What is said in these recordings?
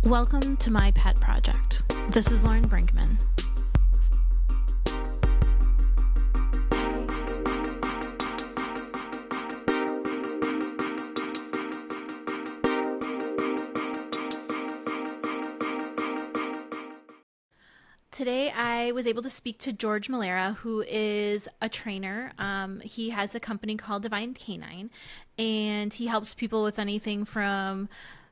Welcome to My Pet Project. This is Lauren Brinkman. Today I was able to speak to Jorge Melara, who is a trainer. He has a company called Divine Canine, and he helps people with anything from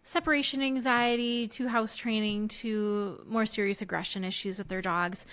separation anxiety to house training to more serious aggression issues with their dogs.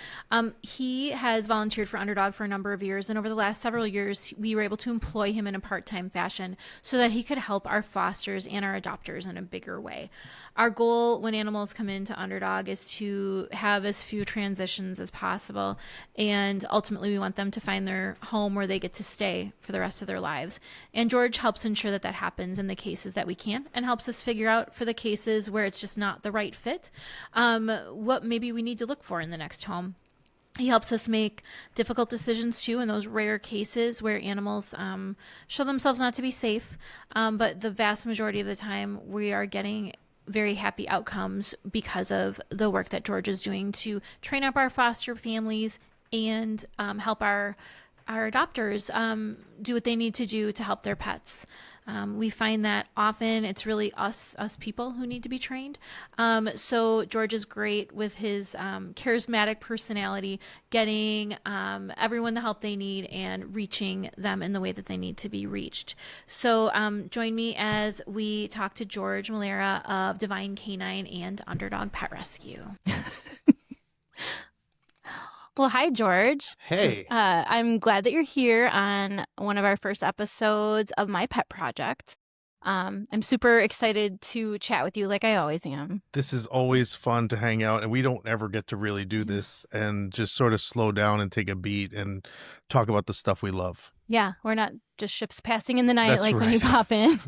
He has volunteered for Underdog for a number of years, and over the last several years, we were able to employ him in a part-time fashion so that he could help our fosters and our adopters in a bigger way. Our goal when animals come into Underdog is to have as few transitions as possible, and ultimately we want them to find their home where they get to stay for the rest of their lives. And George helps ensure that that happens in the cases that we can, and helps us figure out for the cases where it's just not the right fit, what maybe we need to look for in the next home. He helps us make difficult decisions too in those rare cases where animals show themselves not to be safe, but the vast majority of the time we are getting very happy outcomes because of the work that George is doing to train up our foster families and help our adopters do what they need to do to help their pets. We find that often it's really us people who need to be trained. So George is great with his charismatic personality, getting everyone the help they need and reaching them in the way that they need to be reached. So join me as we talk to Jorge Melara of Divine Canine and Underdog Pet Rescue. Well, hi, George. Hey. I'm glad that you're here on one of our first episodes of My Pet Project. I'm super excited to chat with you like I always am. This is always fun to hang out, and we don't ever get to really do this and just sort of slow down and take a beat and talk about the stuff we love. Yeah, we're not just ships passing in the night. That's like right. When you pop in.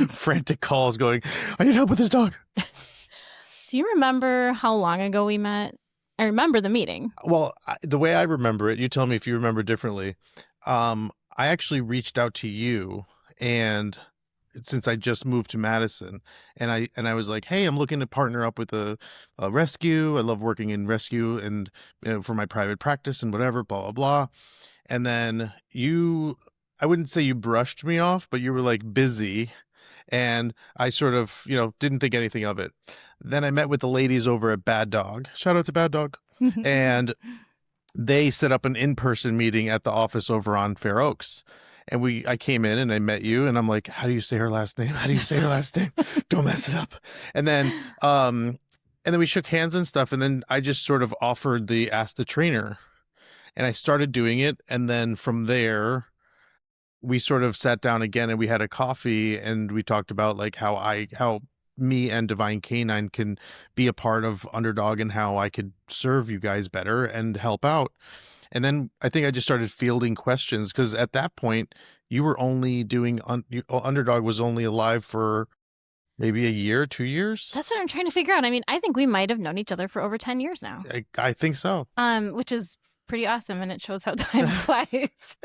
Frantic calls going, I need help with this dog. Do you remember how long ago we met? I remember the meeting. Well, the way I remember it, you tell me if you remember differently. I actually reached out to you, and since I just moved to Madison, and I was like, hey, I'm looking to partner up with a rescue. I love working in rescue and for my private practice and whatever, blah, blah, blah. And then I wouldn't say you brushed me off, but you were like busy. And I sort of, didn't think anything of it. Then I met with the ladies over at Bad Dog. Shout out to Bad Dog. And they set up an in-person meeting at the office over on Fair Oaks. And I came in and I met you, and I'm like, how do you say her last name? How do you say her last name? Don't mess it up. And then we shook hands and stuff. And then I just sort of offered Ask the Trainer, and I started doing it. And then from there, we sort of sat down again and we had a coffee, and we talked about like how me and Divine Canine can be a part of Underdog and how I could serve you guys better and help out. And then I think I just started fielding questions, because at that point you were only doing Underdog was only alive for maybe a year, 2 years. That's what I'm trying to figure out. I mean, I think we might have known each other for over 10 years now. I think so. Which is pretty awesome, and it shows how time flies.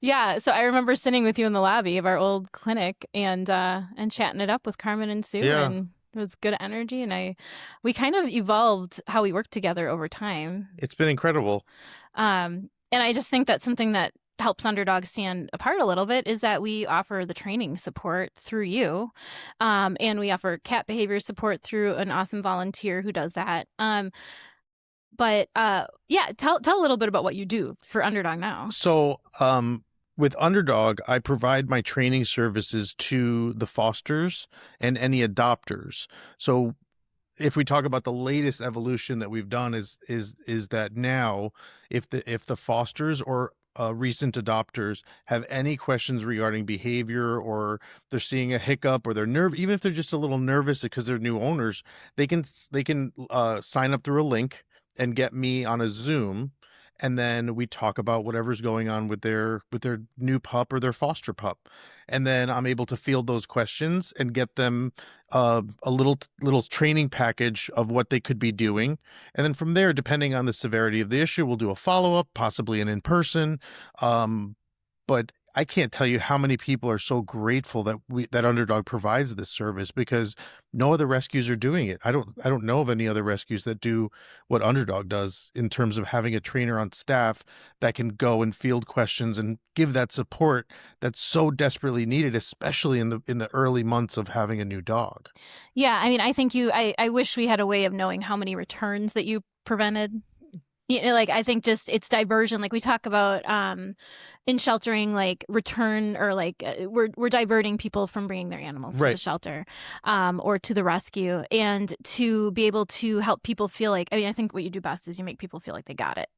Yeah, so I remember sitting with you in the lobby of our old clinic and chatting it up with Carmen and Sue, and it was good energy, and we kind of evolved how we work together over time. It's been incredible. And I just think that's something that helps Underdog stand apart a little bit, is that we offer the training support through you, and we offer cat behavior support through an awesome volunteer who does that. But tell a little bit about what you do for Underdog now. So with Underdog, I provide my training services to the fosters and any adopters. So if we talk about the latest evolution that we've done is that now if the fosters or recent adopters have any questions regarding behavior, or they're seeing a hiccup, or they're even if they're just a little nervous because they're new owners, they can sign up through a link and get me on a Zoom, and then we talk about whatever's going on with their new pup or their foster pup, and then I'm able to field those questions and get them a little training package of what they could be doing, and then from there, depending on the severity of the issue, we'll do a follow-up, possibly an in-person. But I can't tell you how many people are so grateful that Underdog provides this service, because no other rescues are doing it. I don't know of any other rescues that do what Underdog does in terms of having a trainer on staff that can go and field questions and give that support that's so desperately needed, especially in the early months of having a new dog. Yeah, I mean, I think I wish we had a way of knowing how many returns that you prevented. Like, I think just it's diversion. Like we talk about in sheltering, like return, or like we're diverting people from bringing their animals to the shelter or to the rescue, and to be able to help people feel like, I mean, I think what you do best is you make people feel like they got it.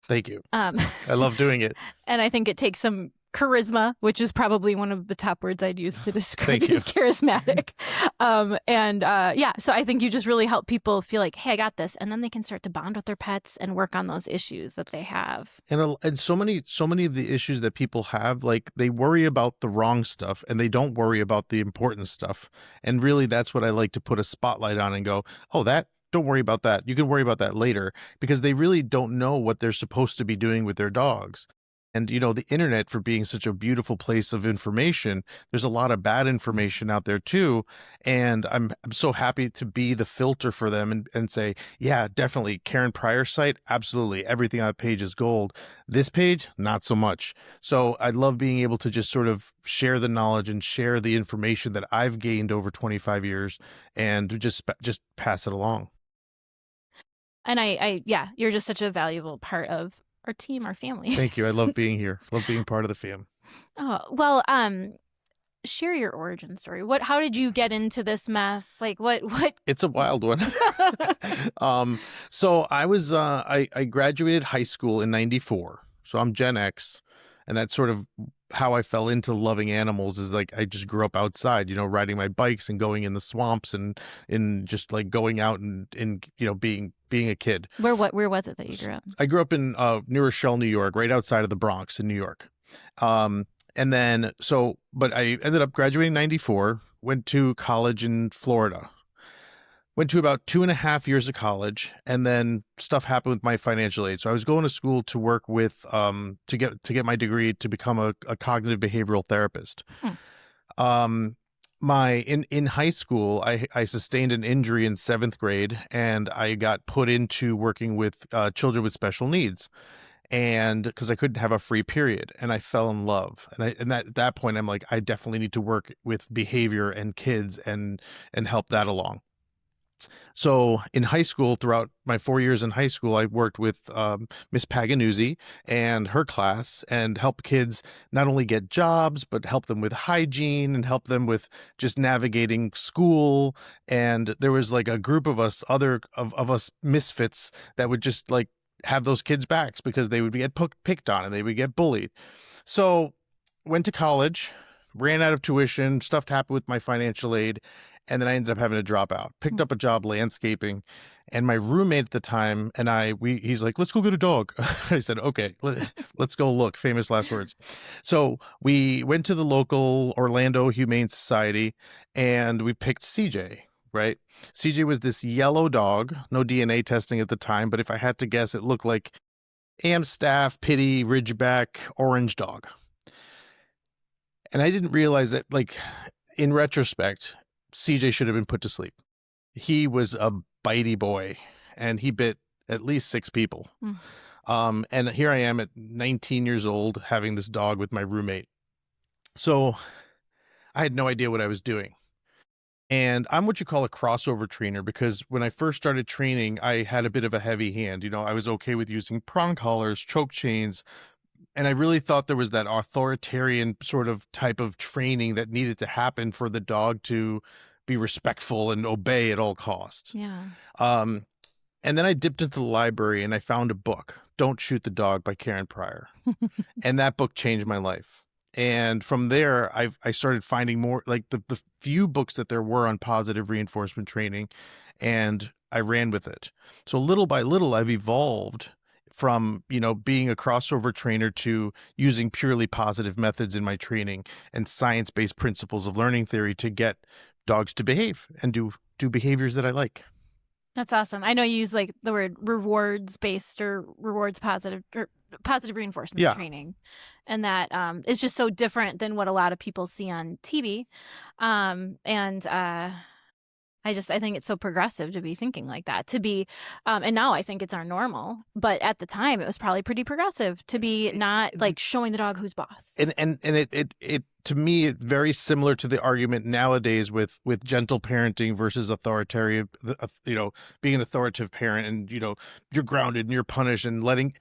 Thank you. I love doing it. And I think it takes some charisma, which is probably one of the top words I'd use to describe you as charismatic. So I think you just really help people feel like, hey, I got this. And then they can start to bond with their pets and work on those issues that they have. And so many of the issues that people have, like, they worry about the wrong stuff and they don't worry about the important stuff. And really, that's what I like to put a spotlight on and go, oh, don't worry about that. You can worry about that later, because they really don't know what they're supposed to be doing with their dogs. And, the internet, for being such a beautiful place of information, there's a lot of bad information out there too. And I'm so happy to be the filter for them and say, yeah, definitely Karen Pryor's site. Absolutely. Everything on that page is gold. This page, not so much. So I love being able to just sort of share the knowledge and share the information that I've gained over 25 years and just pass it along. And you're just such a valuable part of our team, our family. Thank you. I love being here. Love being part of the fam. Oh, well, share your origin story. How did you get into this mess? Like what? It's a wild one. So I was, I graduated high school in 94. So I'm Gen X, and that's sort of how I fell into loving animals. Is like, I just grew up outside, riding my bikes and going in the swamps and just like going out and being a kid. Where was it that you grew up? I grew up in New Rochelle, New York, right outside of the Bronx in New York. And then, but I ended up graduating in 94, went to college in Florida, went to about 2.5 years of college, and then stuff happened with my financial aid. So I was going to school to work with, to get my degree to become a cognitive behavioral therapist. In high school, I sustained an injury in 7th grade, and I got put into working with children with special needs. And because I couldn't have a free period, and I fell in love. And at that point, I'm like, I definitely need to work with behavior and kids and help that along. So in high school, throughout my 4 years in high school, I worked with Miss Paganuzzi and her class, and help kids not only get jobs, but help them with hygiene and help them with just navigating school. And there was like a group of us, of us misfits, that would just like have those kids' backs because they would get picked on and they would get bullied. So went to college, ran out of tuition, stuff happened with my financial aid, and then I ended up having to drop out. Picked up a job landscaping, and my roommate at the time and he's like, let's go get a dog. I said, okay, let's go look. Famous last words. So we went to the local Orlando Humane Society, and we picked CJ. Right? CJ was this yellow dog, no DNA testing at the time, but if I had to guess, it looked like Amstaff, Pitty, Ridgeback, orange dog. And I didn't realize that, like, in retrospect, CJ should have been put to sleep. He was a bitey boy, and he bit at least 6 people. And here I am at 19 years old having this dog with my roommate. So I had no idea what I was doing. And I'm what you call a crossover trainer, because when I first started training, I had a bit of a heavy hand. I was okay with using prong collars, choke chains, and I really thought there was that authoritarian sort of type of training that needed to happen for the dog to be respectful and obey at all costs. Yeah. And then I dipped into the library and I found a book, Don't Shoot the Dog by Karen Pryor. And that book changed my life. And from there, I started finding more, like the few books that there were on positive reinforcement training, and I ran with it. So little by little, I've evolved from, being a crossover trainer to using purely positive methods in my training and science-based principles of learning theory to get dogs to behave and do behaviors that I like. That's awesome. I know you use like the word rewards based or rewards positive or positive reinforcement Yeah. training, and that is just so different than what a lot of people see on TV. And I think it's so progressive to be thinking like that, to be, and now I think it's our normal, but at the time it was probably pretty progressive to be not like showing the dog who's boss. And it to me, it's very similar to the argument nowadays with gentle parenting versus authoritarian, being an authoritative parent, and you're grounded and you're punished, and letting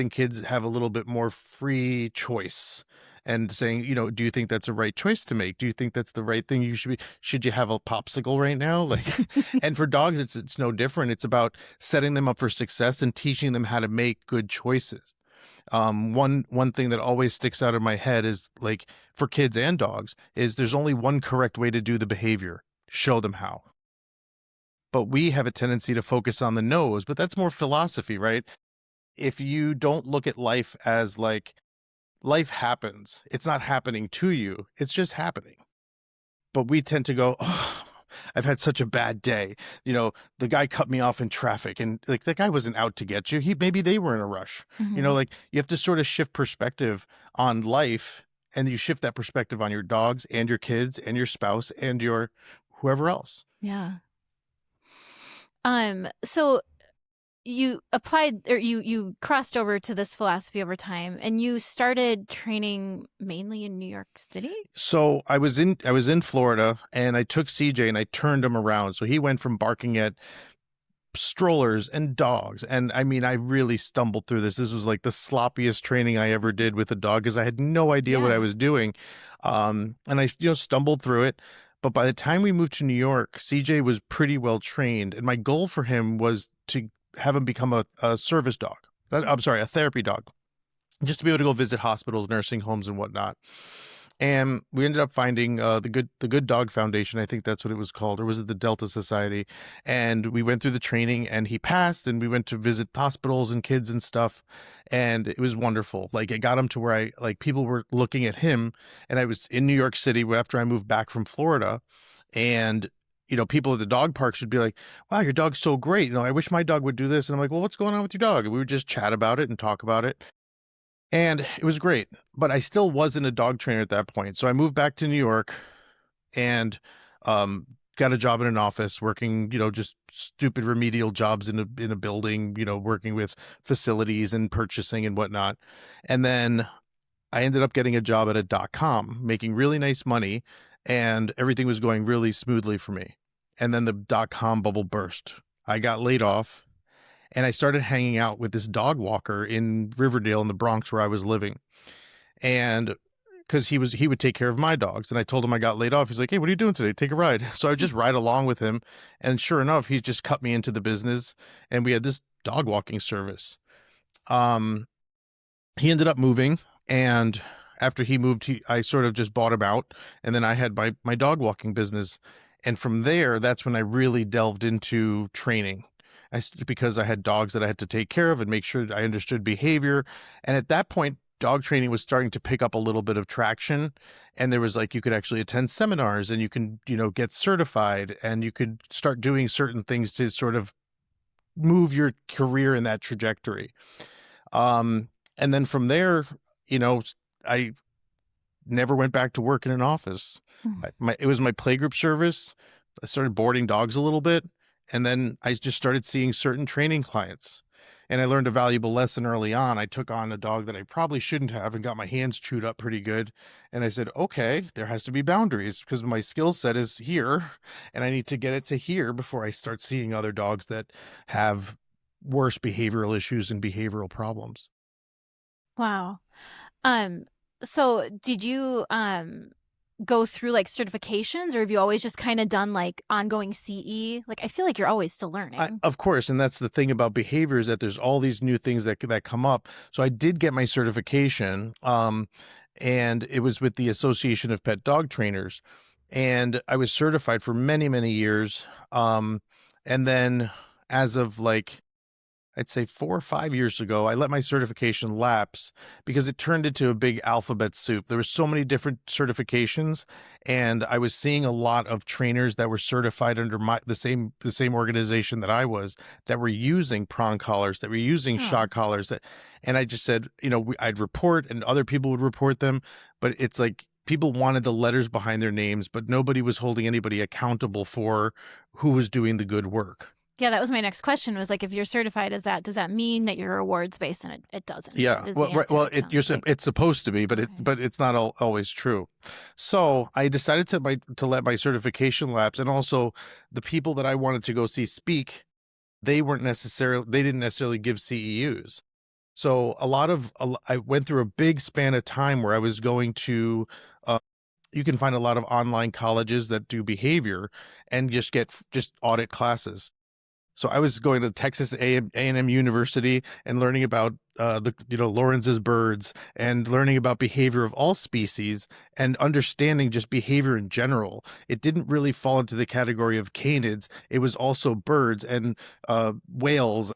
kids have a little bit more free choice, and saying, do you think that's a right choice to make? Do you think that's the right thing should you have a popsicle right now? Like, and for dogs, it's no different. It's about setting them up for success and teaching them how to make good choices. One thing that always sticks out in my head is, like, for kids and dogs, is there's only one correct way to do the behavior. Show them how. But we have a tendency to focus on the nose, but that's more philosophy, right? If you don't look at life as like, life happens, it's not happening to you, it's just happening. But we tend to go, oh, I've had such a bad day. The guy cut me off in traffic, and like, that guy wasn't out to get you. Maybe they were in a rush. Mm-hmm. Like, you have to sort of shift perspective on life, and you shift that perspective on your dogs and your kids and your spouse and your whoever else. Yeah. So you applied, or you crossed over to this philosophy over time, and you started training mainly in New York City? So I was in Florida, and I took CJ and I turned him around. So he went from barking at strollers and dogs, and I mean, I really stumbled through this. This was like the sloppiest training I ever did with a dog, because I had no idea what I was doing. And I stumbled through it. But by the time we moved to New York, CJ was pretty well trained, and my goal for him was to have him become a service dog. I'm sorry, a therapy dog, just to be able to go visit hospitals, nursing homes, and whatnot. And we ended up finding the Good Dog Foundation. I think that's what it was called, or was it the Delta Society? And we went through the training, and he passed, and we went to visit hospitals and kids and stuff, and it was wonderful. Like, it got him to where people were looking at him, and I was in New York City after I moved back from Florida, and people at the dog park should be like, wow, your dog's so great. I wish my dog would do this. And I'm like, well, what's going on with your dog? And we would just chat about it and talk about it. And it was great, but I still wasn't a dog trainer at that point. So I moved back to New York, and got a job in an office working, just stupid remedial jobs in a building, working with facilities and purchasing and whatnot. And then I ended up getting a job at a .com, making really nice money, and everything was going really smoothly for me. And then the .com bubble burst. I got laid off, and I started hanging out with this dog walker in Riverdale in the Bronx, where I was living. And because he would take care of my dogs, and I told him I got laid off. He's like, hey, what are you doing today? Take a ride. So I would just ride along with him. And sure enough, he just cut me into the business, and we had this dog walking service. He ended up moving, and after he moved, I sort of just bought him out, and then I had my dog walking business. And from there, that's when I really delved into training. Because I had dogs that I had to take care of and make sure I understood behavior. And at that point, dog training was starting to pick up a little bit of traction. And there was you could actually attend seminars, and you can, get certified, and you could start doing certain things to sort of move your career in that trajectory. And then from there, I never went back to work in an office. It was my playgroup service. I started boarding dogs a little bit. And then I just started seeing certain training clients, and I learned a valuable lesson early on. I took on a dog that I probably shouldn't have, and got my hands chewed up pretty good. And I said, okay, there has to be boundaries, because my skill set is here, and I need to get it to here before I start seeing other dogs that have worse behavioral issues and behavioral problems. Wow. So did you go through certifications, or have you always just kind of done ongoing CE? I feel like you're always still learning. Of course. And that's the thing about behavior, is that there's all these new things that come up. So I did get my certification, and it was with the Association of Pet Dog Trainers, and I was certified for many, many years. And then as of I'd say 4 or 5 years ago, I let my certification lapse because it turned into a big alphabet soup. There were so many different certifications, and I was seeing a lot of trainers that were certified under the same organization that I was, that were using prong collars, that were using Oh. shock collars, and I just said, I'd report and other people would report them, but it's like people wanted the letters behind their names, but nobody was holding anybody accountable for who was doing the good work. Yeah, that was my next question, was like, if you're certified as that, does that mean that your award's based? And it doesn't. Yeah, Is the well, right, answer, well, it sounds like. it's supposed to be, but Okay. it's not always true. So I decided to let my certification lapse, and also the people that I wanted to go see speak, they didn't necessarily give CEUs. So I went through a big span of time where I was going to, you can find a lot of online colleges that do behavior and just audit classes. So I was going to Texas A&M University and learning about Lawrence's birds, and learning about behavior of all species, and understanding just behavior in general. It didn't really fall into the category of canids. It was also birds and whales.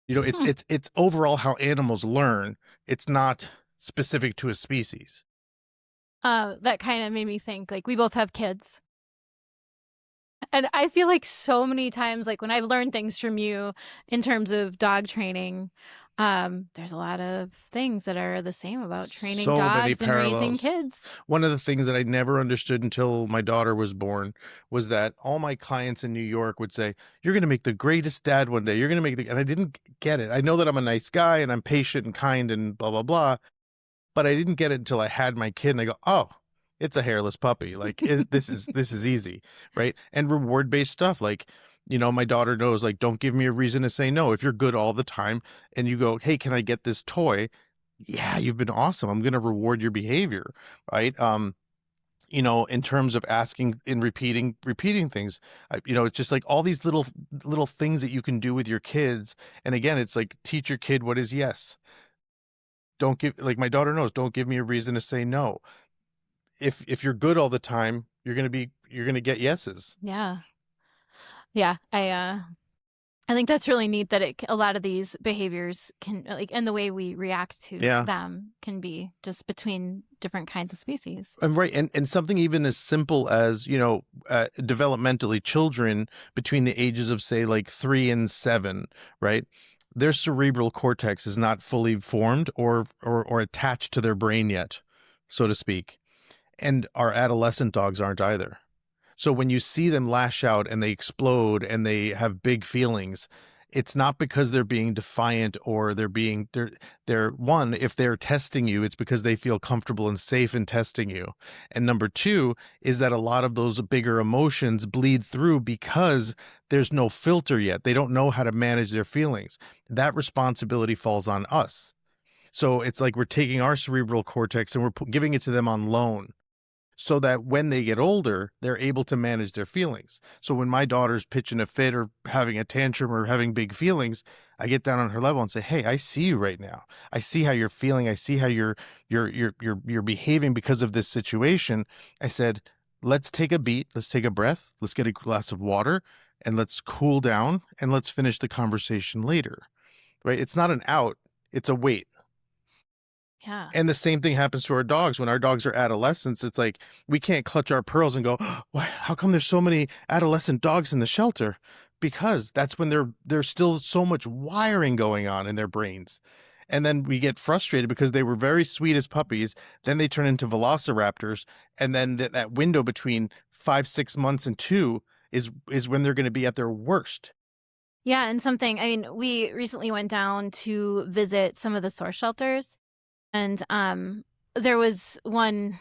It's overall how animals learn. It's not specific to a species. That kind of made me think, like, we both have kids. And I feel like so many times, like when I've learned things from you in terms of dog training, there's a lot of things that are the same about training So many dogs and raising parallels. kids. One of the things that I never understood until my daughter was born was that all my clients in New York would say, "You're going to make the greatest dad one day. You're going to make the," and I didn't get it. I know that I'm a nice guy and I'm patient and kind and blah, blah, blah, but I didn't get it until I had my kid, and I go, "Oh, it's a hairless puppy. Like this is easy." Right. And reward based stuff. Like, my daughter knows, like, don't give me a reason to say no. If you're good all the time and you go, "Hey, can I get this toy?" Yeah, you've been awesome. I'm going to reward your behavior. Right. In terms of asking and repeating things, it's just like all these little things that you can do with your kids. And again, it's like, teach your kid what is yes. Don't give, like my daughter knows, don't give me a reason to say no. If you're good all the time, you're going to get yeses. Yeah. Yeah. I think that's really neat that a lot of these behaviors can, like, and the way we react to them can be just between different kinds of species. And right. And something even as simple as, developmentally, children between the ages of, say, like 3 and 7, right? Their cerebral cortex is not fully formed or attached to their brain yet, so to speak. And our adolescent dogs aren't either. So when you see them lash out and they explode and they have big feelings, it's not because they're being defiant or they're one, if they're testing you, it's because they feel comfortable and safe in testing you. And number two is that a lot of those bigger emotions bleed through because there's no filter yet. They don't know how to manage their feelings. That responsibility falls on us. So it's like we're taking our cerebral cortex and we're giving it to them on loan, so that when they get older, they're able to manage their feelings. So when my daughter's pitching a fit or having a tantrum or having big feelings, I get down on her level and say, "Hey, I see you right now. I see how you're feeling. I see how you're behaving because of this situation." I said, "Let's take a beat. Let's take a breath. Let's get a glass of water and let's cool down and let's finish the conversation later." Right? It's not an out, it's a wait. Yeah. And the same thing happens to our dogs. When our dogs are adolescents, it's like we can't clutch our pearls and go, "Why? How come there's so many adolescent dogs in the shelter?" Because that's when there's still so much wiring going on in their brains. And then we get frustrated because they were very sweet as puppies. Then they turn into velociraptors. And then that window between 5, 6 months and 2 is when they're going to be at their worst. Yeah. And we recently went down to visit some of the source shelters. And there was one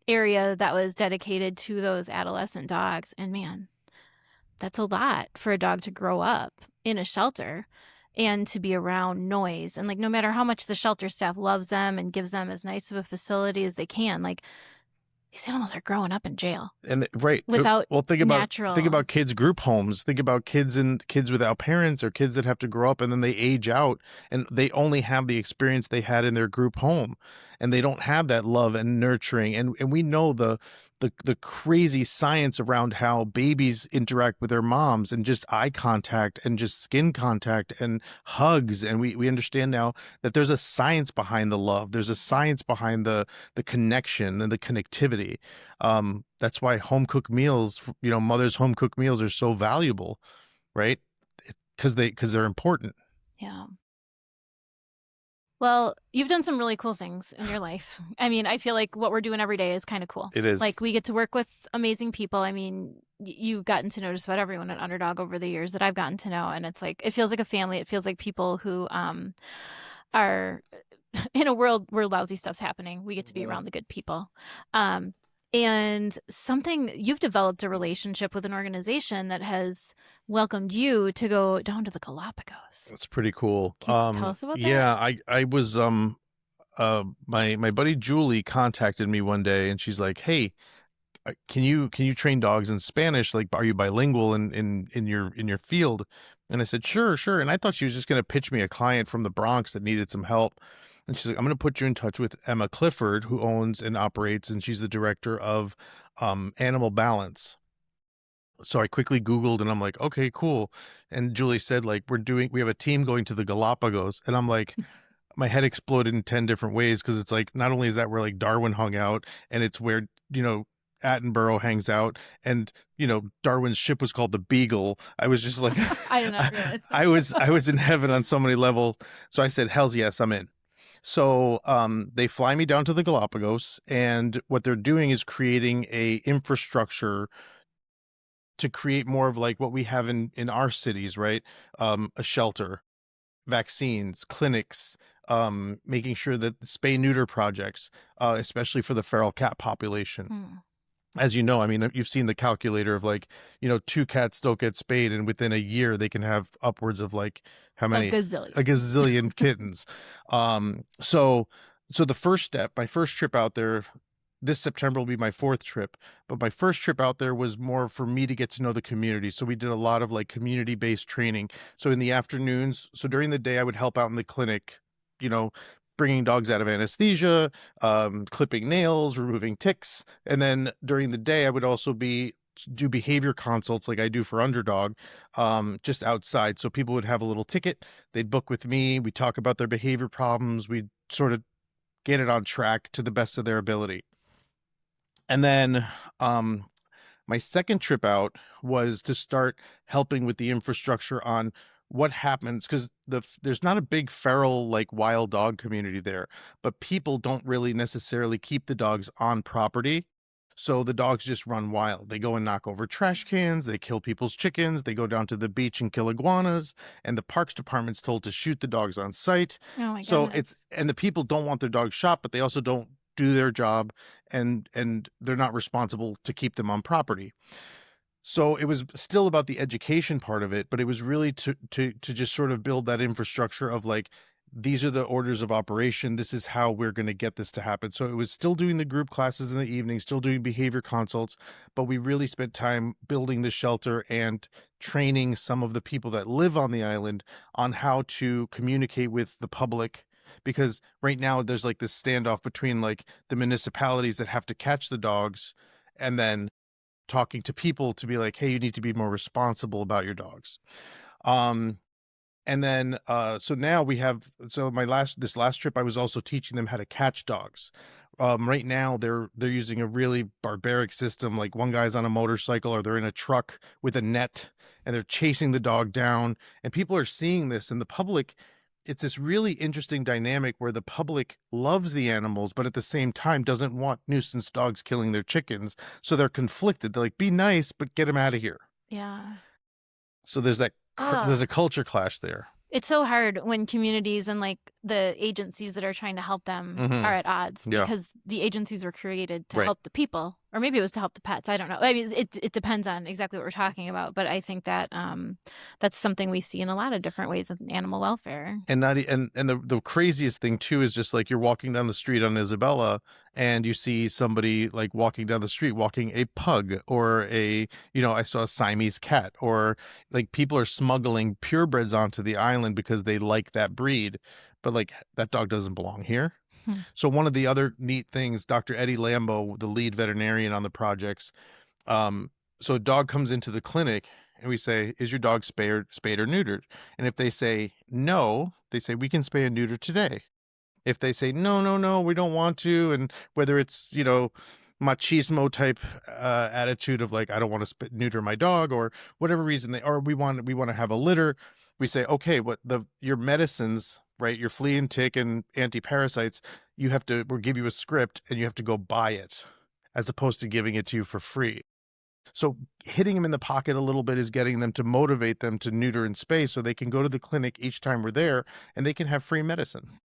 area that was dedicated to those adolescent dogs. And man, that's a lot for a dog to grow up in a shelter and to be around noise. And like, no matter how much the shelter staff loves them and gives them as nice of a facility as they can, like, these animals are growing up in jail. And right. Without think about kids group homes. Think about kids without parents, or kids that have to grow up and then they age out and they only have the experience they had in their group home, and they don't have that love and nurturing. And we know the the crazy science around how babies interact with their moms, and just eye contact and just skin contact and hugs. And we understand now that there's a science behind the love. There's a science behind the connection and the connectivity. That's why home cooked meals, mother's home cooked meals are so valuable, right? Because they're important. Yeah. Well, you've done some really cool things in your life. I mean, I feel like what we're doing every day is kind of cool. It is. Like, we get to work with amazing people. I mean, you've gotten to know just about everyone at Underdog over the years that I've gotten to know. And it's like, it feels like a family. It feels like people who are in a world where lousy stuff's happening. We get to be around the good people. And you've developed a relationship with an organization that has welcomed you to go down to the Galapagos. That's pretty cool. Can you tell us about that? Yeah, I was my buddy Julie contacted me one day, and she's like, "Hey, can you train dogs in Spanish? Like, are you bilingual in your field?" And I said, "Sure." And I thought she was just going to pitch me a client from the Bronx that needed some help. And she's like, "I'm going to put you in touch with Emma Clifford, who owns and operates, and she's the director of Animal Balance." So I quickly Googled, and I'm like, "Okay, cool." And Julie said, like, we have a team going to the Galapagos. And I'm like, my head exploded in 10 different ways. Cause it's like, not only is that where like Darwin hung out, and it's where, Attenborough hangs out, and, Darwin's ship was called the Beagle. I was just like, I did not realize. I was in heaven on so many levels. So I said, "Hells yes, I'm in." So they fly me down to the Galapagos, and what they're doing is creating a infrastructure to create more of like what we have in our cities, right? A shelter, vaccines, clinics, making sure that the spay neuter projects, especially for the feral cat population. As you know, I mean, you've seen the calculator of like, 2 cats don't get spayed, and within a year they can have upwards of like how many? A gazillion. A gazillion kittens. So the first step, my first trip out there, this September will be my 4th trip, but my first trip out there was more for me to get to know the community. So we did a lot of like community-based training. So in the afternoons, so during the day I would help out in the clinic, bringing dogs out of anesthesia, clipping nails, removing ticks. And then during the day, I would also do behavior consults like I do for Underdog, just outside. So people would have a little ticket, they'd book with me, we talk about their behavior problems, we'd sort of get it on track to the best of their ability. And then my second trip out was to start helping with the infrastructure on what happens, because there's not a big feral like wild dog community there, but people don't really necessarily keep the dogs on property. So the dogs just run wild. They go and knock over trash cans, they kill people's chickens, they go down to the beach and kill iguanas, and the parks department's told to shoot the dogs on site. Oh my So goodness. and the people don't want their dogs shot, but they also don't do their job, and they're not responsible to keep them on property. So it was still about the education part of it, but it was really to just sort of build that infrastructure of like, these are the orders of operation. This is how we're going to get this to happen. So it was still doing the group classes in the evening, still doing behavior consults, but we really spent time building the shelter and training some of the people that live on the island on how to communicate with the public. Because right now there's like this standoff between like the municipalities that have to catch the dogs, and then talking to people to be like, "Hey, you need to be more responsible about your dogs." And then so now we have, so this last trip I was also teaching them how to catch dogs. Right now they're using a really barbaric system. Like, one guy's on a motorcycle, or they're in a truck with a net, and they're chasing the dog down, and people are seeing this, and the public, it's this really interesting dynamic where the public loves the animals, but at the same time doesn't want nuisance dogs killing their chickens. So they're conflicted. They're like, "Be nice, but get them out of here." Yeah. So there's a culture clash there. It's so hard when communities and like the agencies that are trying to help them are at odds, because the agencies were created to help the people, or maybe it was to help the pets. I don't know. I mean, it depends on exactly what we're talking about, but I think that that's something we see in a lot of different ways of animal welfare. And the craziest thing too is just like, you're walking down the street on Isabella, and you see somebody like walking down the street walking a pug, or I saw a Siamese cat, or like people are smuggling purebreds onto the island because they like that breed, but like, that dog doesn't belong here. So one of the other neat things, Dr. Eddie Lambo, the lead veterinarian on the projects, so a dog comes into the clinic and we say, is your dog spayed or neutered? And if they say no, they say, we can spay and neuter today. If they say, no, we don't want to, and whether it's, machismo type attitude of like, I don't want to neuter my dog, or whatever reason or we want to have a litter, we say, okay, your medicines, right, your flea and tick and anti-parasites, we'll give you a script and you have to go buy it, as opposed to giving it to you for free. So hitting them in the pocket a little bit is getting them to motivate them to neuter and spay so they can go to the clinic each time we're there and they can have free medicine.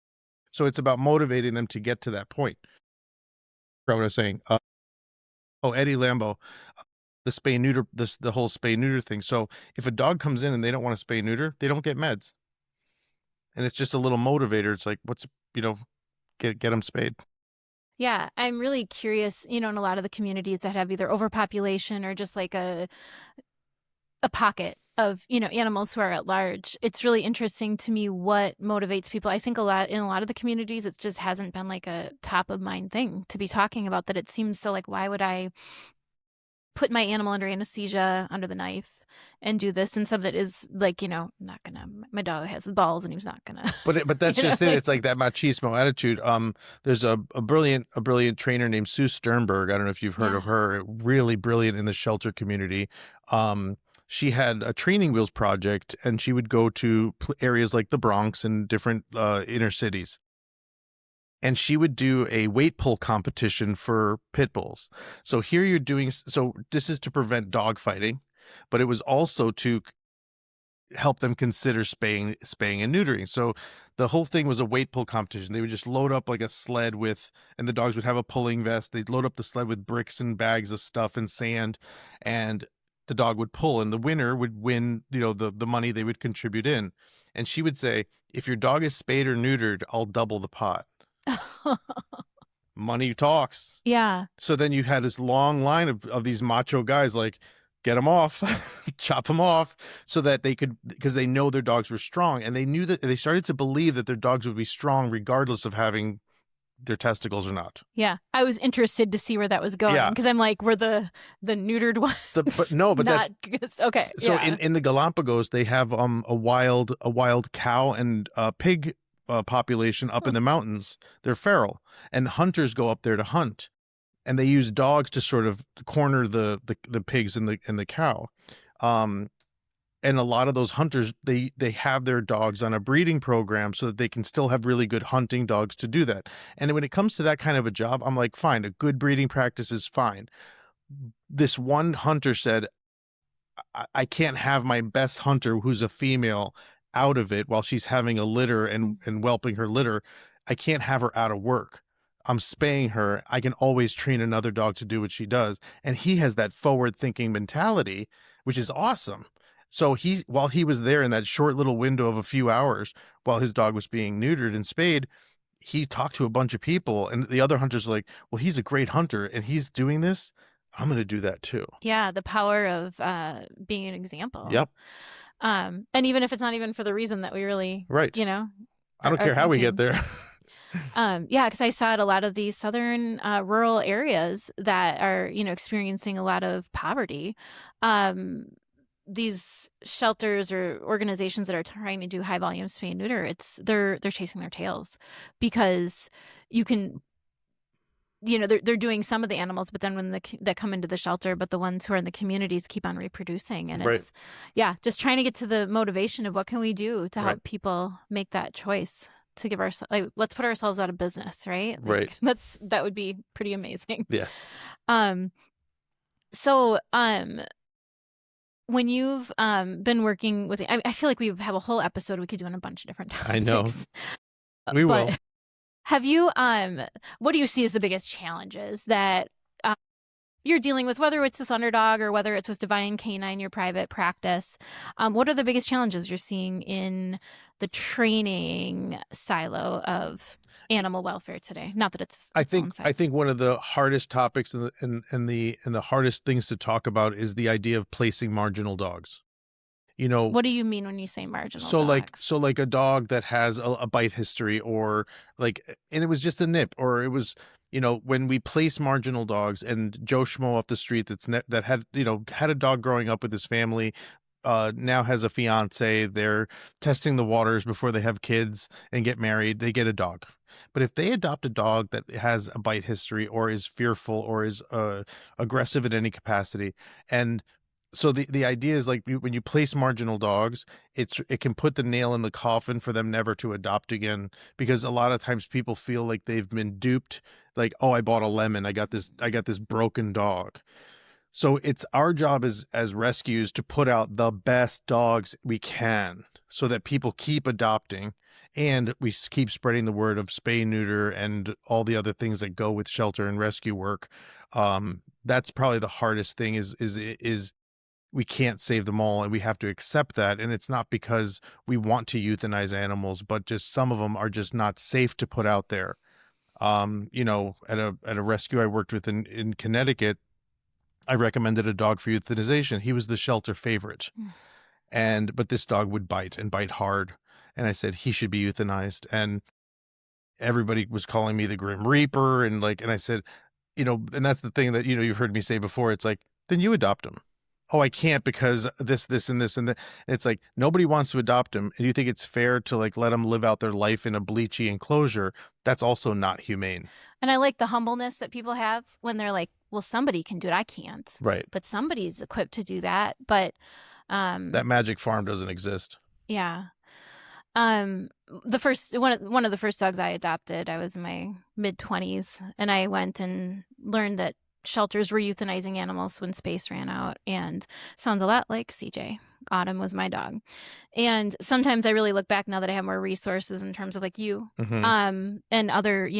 So it's about motivating them to get to that point. What I was saying. Eddie Lambo, the spay neuter, the whole spay neuter thing. So if a dog comes in and they don't want to spay neuter, they don't get meds. And it's just a little motivator. It's like, get them spayed. Yeah, I'm really curious, in a lot of the communities that have either overpopulation or just like a pocket of, animals who are at large. It's really interesting to me what motivates people. I think in a lot of the communities, it just hasn't been like a top of mind thing to be talking about, that it seems so like, why would I put my animal under anesthesia, under the knife, and do this? And some of it is like, not gonna, my dog has balls and he's not gonna. But that's just it. It's like that machismo attitude. There's a brilliant trainer named Sue Sternberg. I don't know if you've heard of her. Really brilliant in the shelter community. She had a training wheels project, and she would go to areas like the Bronx and different inner cities. And she would do a weight pull competition for pit bulls. So here you're doing, so this is to prevent dog fighting, but it was also to help them consider spaying and neutering. So the whole thing was a weight pull competition. They would just load up like a sled and the dogs would have a pulling vest. They'd load up the sled with bricks and bags of stuff and sand, and the dog would pull, and the winner would win, the money they would contribute in. And she would say, if your dog is spayed or neutered, I'll double the pot. Money talks. Yeah. So then you had this long line of these macho guys, like, get them off, chop them off, so that they could, because they know their dogs were strong, and they knew that they started to believe that their dogs would be strong regardless of having their testicles or not. Yeah, I was interested to see where that was going, because I'm like, we're the neutered ones. But that's okay. So in the Galapagos, they have a wild cow and pig population up in the mountains. They're feral, and hunters go up there to hunt, and they use dogs to sort of corner the pigs and the cow. And a lot of those hunters, they have their dogs on a breeding program so that they can still have really good hunting dogs to do that. And when it comes to that kind of a job, I'm like, fine, a good breeding practice is fine. This one hunter said, I can't have my best hunter, who's a female, out of it while she's having a litter and whelping her litter. I can't have her out of work. I'm spaying her. I can always train another dog to do what she does. And he has that forward thinking mentality, which is awesome. So while he was there in that short little window of a few hours, while his dog was being neutered and spayed, he talked to a bunch of people, and the other hunters were like, well, he's a great hunter and he's doing this. I'm going to do that too. Yeah. The power of being an example. Yep. And even if it's not even for the reason that we really, right. I don't care how we get there. Yeah, because I saw it a lot of these southern rural areas that are, experiencing a lot of poverty. These shelters or organizations that are trying to do high volume spay and neuter, they're chasing their tails, because you can, they're doing some of the animals, but then when that come into the shelter, but the ones who are in the communities keep on reproducing, and it's just trying to get to the motivation of what can we do to help people make that choice to give ourselves, let's put ourselves out of business, right? Right. That would be pretty amazing. Yes. So when you've been working with, I feel like we have a whole episode we could do on a bunch of different topics. I know. We will. Have you, what do you see as the biggest challenges that you're dealing with, whether it's this Underdog or whether it's with Divine Canine, your private practice? What are the biggest challenges you're seeing in the training silo of animal welfare today? Not that it's I think one of the hardest topics and the hardest things to talk about is the idea of placing marginal dogs. What do you mean when you say marginal dogs? So like a dog that has a bite history, or like, and it was just a nip, or it was, when we place marginal dogs, and Joe Schmo off the street that had, had a dog growing up with his family, now has a fiance, they're testing the waters before they have kids and get married, they get a dog. But if they adopt a dog that has a bite history, or is fearful, or is aggressive in any capacity, and so the idea is, like, when you place marginal dogs, it can put the nail in the coffin for them never to adopt again, because a lot of times people feel like they've been duped, like, oh, I bought a lemon, I got this broken dog. So it's our job as rescues to put out the best dogs we can, so that people keep adopting, and we keep spreading the word of spay, neuter, and all the other things that go with shelter and rescue work. That's probably the hardest thing, is we can't save them all, and we have to accept that. And it's not because we want to euthanize animals, but just some of them are just not safe to put out there. At a rescue I worked with in Connecticut, I recommended a dog for euthanization. He was the shelter favorite. But this dog would bite, and bite hard. And I said he should be euthanized. And everybody was calling me the Grim Reaper. And I said, and that's the thing that, you've heard me say before. It's like, then you adopt him. Oh, I can't because this, and this, and that. And it's like, nobody wants to adopt him. And you think it's fair to let them live out their life in a bleachy enclosure. That's also not humane. And I like the humbleness that people have when they're like, well, somebody can do it. I can't. Right. But somebody's equipped to do that. But that magic farm doesn't exist. Yeah. The first one of the first dogs I adopted, I was in my mid-20s, and I went and learned that shelters were euthanizing animals when space ran out, and sounds a lot like CJ. Autumn was my dog. And sometimes I really look back now that I have more resources in terms of and other,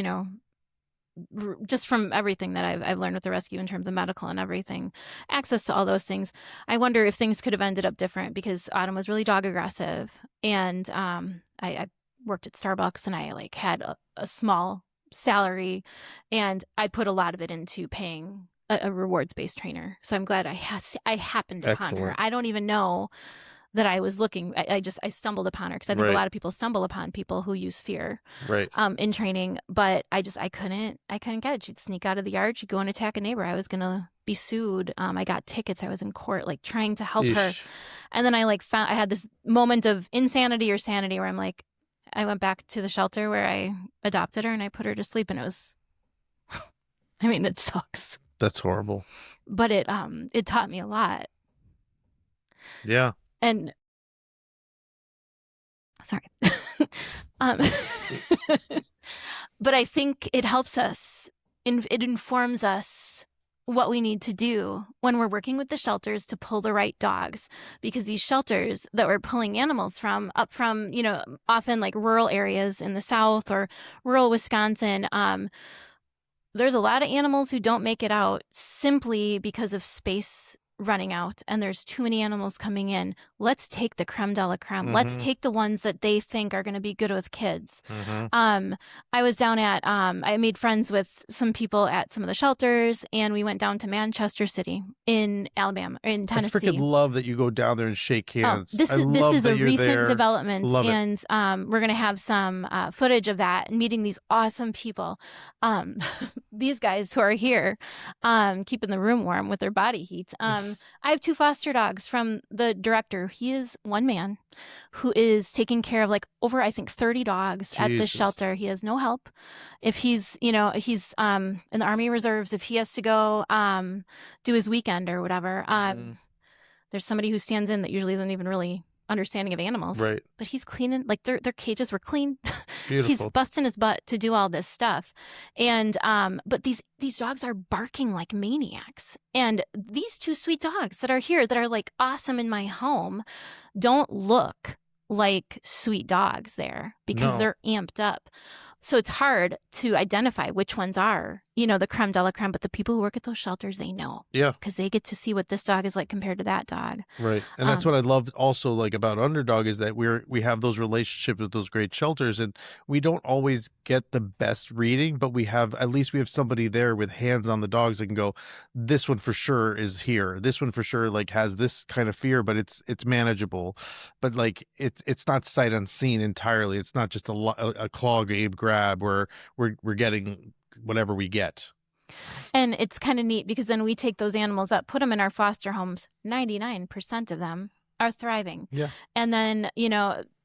just from everything that I've learned with the rescue in terms of medical and everything, access to all those things. I wonder if things could have ended up different, because Autumn was really dog aggressive. And I worked at Starbucks, and I had a small salary, and I put a lot of it into paying a rewards-based trainer. So I'm glad I happened upon her. I don't even know that I was looking. I stumbled upon her, because I think a lot of people stumble upon people who use fear in training. But I couldn't get it. She'd sneak out of the yard. She'd go and attack a neighbor. I was gonna be sued. I got tickets. I was in court, trying to help her. And then I had this moment of insanity or sanity where I'm like, I went back to the shelter where I adopted her, and I put her to sleep, and it was, I mean, it sucks. That's horrible. But it taught me a lot. Yeah. And sorry. But I think it helps us, it informs us what we need to do when we're working with the shelters to pull the right dogs, because these shelters that we're pulling animals from, up from, often rural areas in the South or rural Wisconsin, there's a lot of animals who don't make it out simply because of space running out, and there's too many animals coming in. Let's take the creme de la creme. Mm-hmm. Let's take the ones that they think are going to be good with kids. Mm-hmm. I was down at, I made friends with some people at some of the shelters, and we went down to Manchester City in Alabama, in Tennessee. I freaking love that you go down there and shake hands. This is a recent development, and we're going to have some footage of that and meeting these awesome people. These guys who are here, keeping the room warm with their body heat. I have 2 foster dogs from the director. He is one man who is taking care of over, I think, 30 dogs at this shelter. He has no help. If he's, he's in the Army Reserves, if he has to go do his weekend or whatever, there's somebody who stands in that usually isn't even really understanding of animals. Right. But he's cleaning, their cages were clean. Beautiful. He's busting his butt to do all this stuff. And but these dogs are barking like maniacs. And these 2 sweet dogs that are here that are awesome in my home don't look like sweet dogs there, because No. they're amped up. So it's hard to identify which ones are, the creme de la creme. But the people who work at those shelters, they know. Yeah. Because they get to see what this dog is like compared to that dog. Right. And that's what I loved also like about Underdog is that we have those relationships with those great shelters, and we don't always get the best reading, but we have somebody there with hands on the dogs that can go, this one for sure is here. This one for sure like has this kind of fear, but it's manageable. But like it's not sight unseen entirely. It's not just a claw game grab where we're getting whatever we get. And it's kind of neat because then we take those animals up, put them in our foster homes. 99% of them are thriving. Yeah. And then,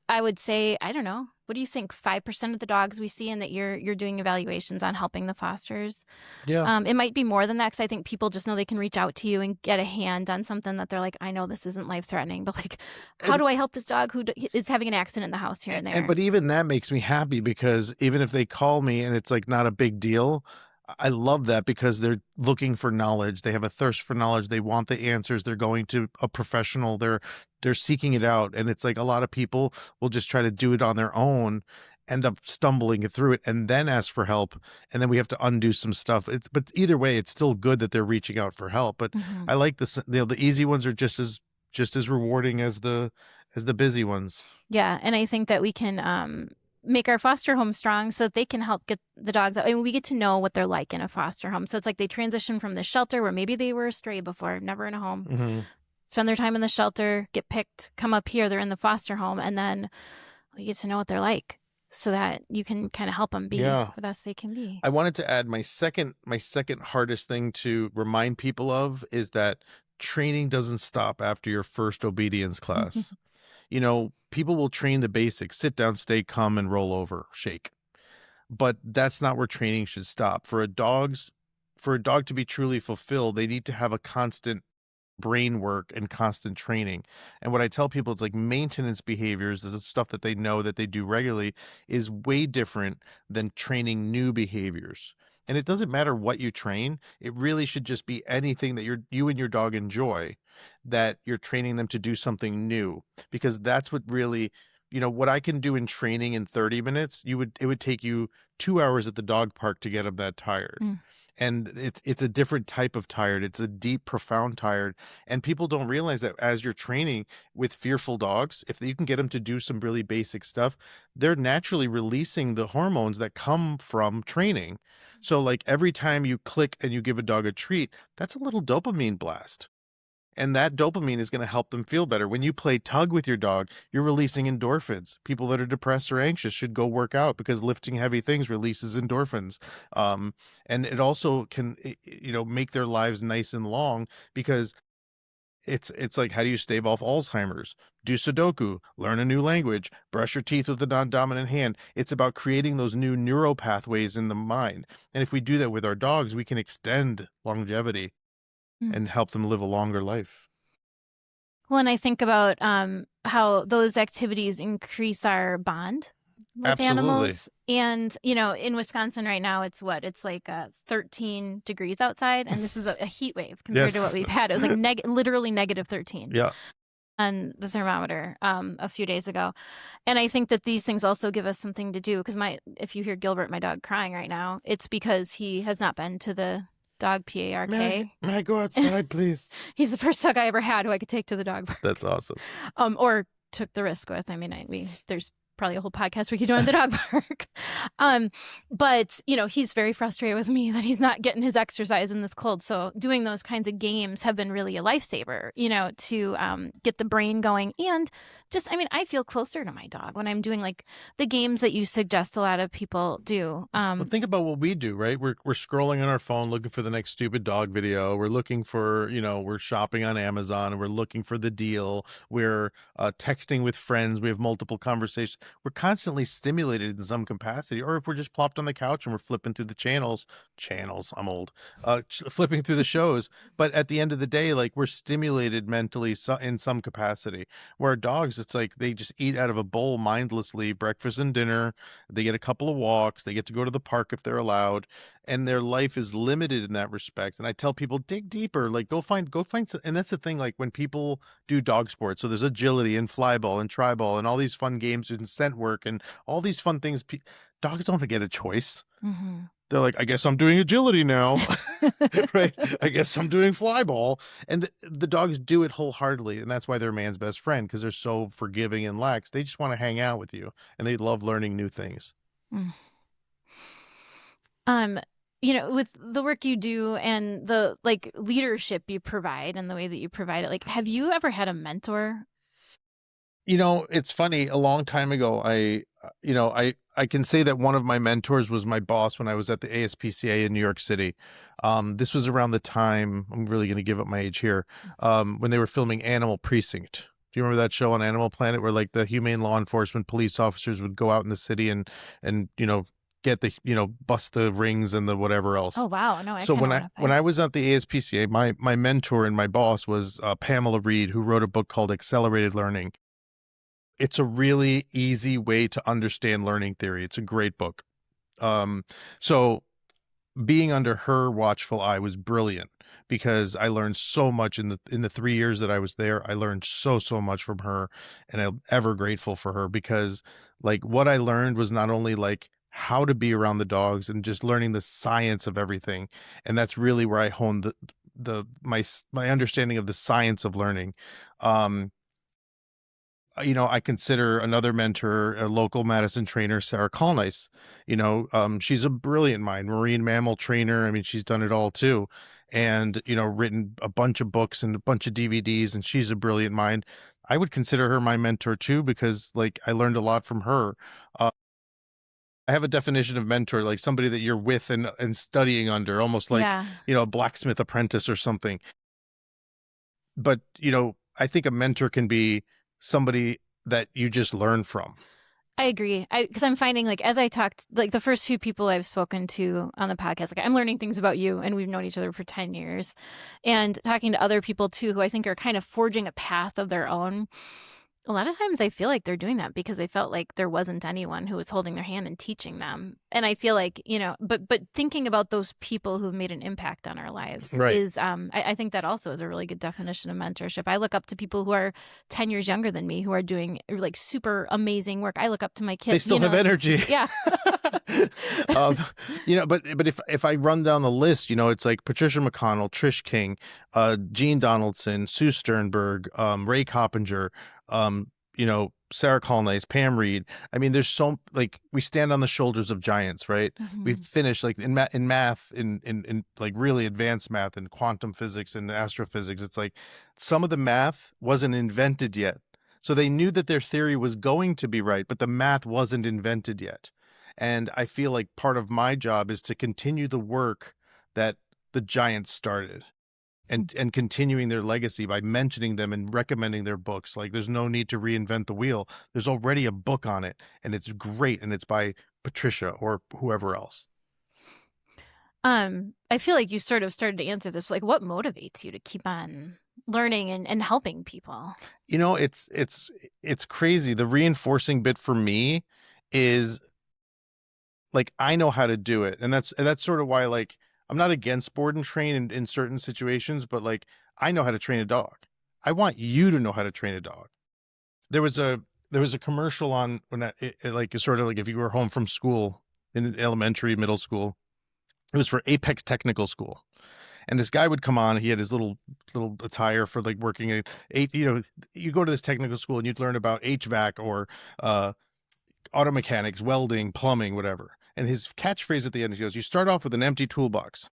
I would say, I don't know, what do you think? 5% of the dogs we see and that you're doing evaluations on helping the fosters. Yeah. It might be more than that because I think people just know they can reach out to you and get a hand on something that they're like, I know this isn't life threatening, but like, how do I help this dog who is having an accident in the house here and there? But even that makes me happy because even if they call me and it's like not a big deal, I love that because they're looking for knowledge. They have a thirst for knowledge. They want the answers. They're going to a professional. They're seeking it out. And it's like a lot of people will just try to do it on their own, end up stumbling through it, and then ask for help. And then we have to undo some stuff. But either way, it's still good that they're reaching out for help. But I like this. The easy ones are just as rewarding as the busy ones. Yeah, and I think that we can make our foster home strong so that they can help get the dogs out. And we get to know what they're like in a foster home. So it's like they transition from the shelter where maybe they were a stray before, never in a home, spend their time in the shelter, get picked, come up here, they're in the foster home, and then we get to know what they're like so that you can kind of help them be the best they can be. I wanted to add my second hardest thing to remind people of is that training doesn't stop after your first obedience class. People will train the basics: sit down, stay calm, and roll over, shake. But that's not where training should stop. For a dog to be truly fulfilled, they need to have a constant brain work and constant training. And what I tell people, it's like maintenance behaviors, the stuff that they know that they do regularly, is way different than training new behaviors. And it doesn't matter what you train. It really should just be anything that you and your dog enjoy, that you're training them to do something new, because that's what really, what I can do in training in 30 minutes, it would take you 2 hours at the dog park to get them that tired. And it's a different type of tired. It's a deep, profound tired. And people don't realize that as you're training with fearful dogs, if you can get them to do some really basic stuff, they're naturally releasing the hormones that come from training. So like every time you click and you give a dog a treat, that's a little dopamine blast. And that dopamine is going to help them feel better. When you play tug with your dog, you're releasing endorphins. People that are depressed or anxious should go work out because lifting heavy things releases endorphins. And it also can, make their lives nice and long, because it's like, how do you stave off Alzheimer's? Do Sudoku, learn a new language, brush your teeth with a non-dominant hand. It's about creating those new neural pathways in the mind. And if we do that with our dogs, we can extend longevity and help them live a longer life. Well, and I think about how those activities increase our bond with animals. And, in Wisconsin right now, it's like 13 degrees outside. And this is a heat wave compared to what we've had. It was like literally negative 13. Yeah. On the thermometer a few days ago. And I think that these things also give us something to do, because if you hear Gilbert, my dog, crying right now, it's because he has not been to the dog PARK. May I go outside, please? He's the first dog I ever had who I could take to the dog park. That's awesome. Or took the risk with. I mean, there's probably a whole podcast we could do on the dog park. But, he's very frustrated with me that he's not getting his exercise in this cold. So doing those kinds of games have been really a lifesaver, to get the brain going. And just, I feel closer to my dog when I'm doing like the games that you suggest a lot of people do. Well, think about what we do, right? We're scrolling on our phone looking for the next stupid dog video. We're looking for, we're shopping on Amazon and we're looking for the deal. We're texting with friends. We have multiple conversations. We're constantly stimulated in some capacity. Or if we're just plopped on the couch and we're flipping through the channels, I'm old, flipping through the shows. But at the end of the day, like, we're stimulated mentally in some capacity. Where dogs, it's like they just eat out of a bowl mindlessly, breakfast and dinner. They get a couple of walks. They get to go to the park if they're allowed. and their life is limited in that respect. And I tell people, dig deeper, like go find and that's the thing, like when people do dog sports, so there's agility and flyball and triball and all these fun games and scent work and all these fun things. Dogs don't get a choice. Mm-hmm. They're like, I guess I'm doing agility now. Right? I guess I'm doing flyball. And the dogs do it wholeheartedly. And that's why they're man's best friend, because they're so forgiving and lax. They just want to hang out with you, and they love learning new things. With the work you do and the like leadership you provide and the way that you provide it, like, have you ever had a mentor? It's funny. A long time ago, I can say that one of my mentors was my boss when I was at the ASPCA in New York City. This was around the time, I'm really going to give up my age here, when they were filming Animal Precinct. Do you remember that show on Animal Planet where like the humane law enforcement police officers would go out in the city and get the bust the rings and the whatever else? Oh wow, no! So when I was at the ASPCA, my mentor and my boss was Pamela Reed, who wrote a book called Accelerated Learning. It's a really easy way to understand learning theory. It's a great book. So being under her watchful eye was brilliant, because I learned so much in the 3 years that I was there. I learned so much from her, and I'm ever grateful for her, because like what I learned was not only like how to be around the dogs and just learning the science of everything. And that's really where I honed my understanding of the science of learning. I consider another mentor a local Madison trainer, Sarah Colnice. She's a brilliant mind, marine mammal trainer. I mean, she's done it all too. And, written a bunch of books and a bunch of DVDs, and she's a brilliant mind. I would consider her my mentor too, because like I learned a lot from her. I have a definition of mentor, like somebody that you're with and studying under, almost like, a blacksmith apprentice or something. But, I think a mentor can be somebody that you just learn from. I agree. Because I'm finding, like, as I talked, like the first few people I've spoken to on the podcast, like I'm learning things about you, and we've known each other for 10 years, and talking to other people too, who I think are kind of forging a path of their own. A lot of times I feel like they're doing that because they felt like there wasn't anyone who was holding their hand and teaching them. And I feel like, but thinking about those people who've made an impact on our lives is, I think that also is a really good definition of mentorship. I look up to people who are 10 years younger than me, who are doing like super amazing work. I look up to my kids. They still have energy. Yeah. But if I run down the list, it's like Patricia McConnell, Trish King, Gene Donaldson, Sue Sternberg, Ray Coppinger, Sarah Colnice, Pam Reed. I mean, there's like we stand on the shoulders of giants, right? Mm-hmm. We've finished like in math, in like really advanced math and quantum physics and astrophysics. It's like some of the math wasn't invented yet. So they knew that their theory was going to be right, but the math wasn't invented yet. And I feel like part of my job is to continue the work that the giants started. And continuing their legacy by mentioning them and recommending their books. Like there's no need to reinvent the wheel. There's already a book on it, and it's great, and it's by Patricia or whoever else. I feel like you sort of started to answer this, like what motivates you to keep on learning and helping people? It's crazy. The reinforcing bit for me is like I know how to do it. And that's sort of why like I'm not against board and train in certain situations, but like I know how to train a dog. I want you to know how to train a dog. There was a commercial on when like sort of like if you were home from school in elementary, middle school, it was for Apex Technical School. And this guy would come on, he had his little attire for like working at you go to this technical school and you'd learn about HVAC or auto mechanics, welding, plumbing, whatever. And his catchphrase at the end, he goes, you start off with an empty toolbox,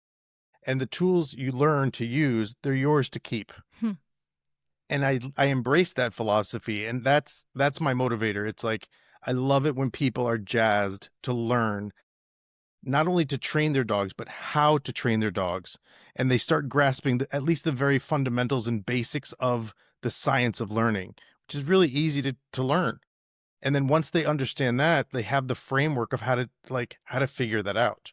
and the tools you learn to use, they're yours to keep. And I embrace that philosophy, and that's my motivator. It's like, I love it when people are jazzed to learn, not only to train their dogs, but how to train their dogs. And they start grasping at least the very fundamentals and basics of the science of learning, which is really easy to learn. And then once they understand that, they have the framework of how to figure that out.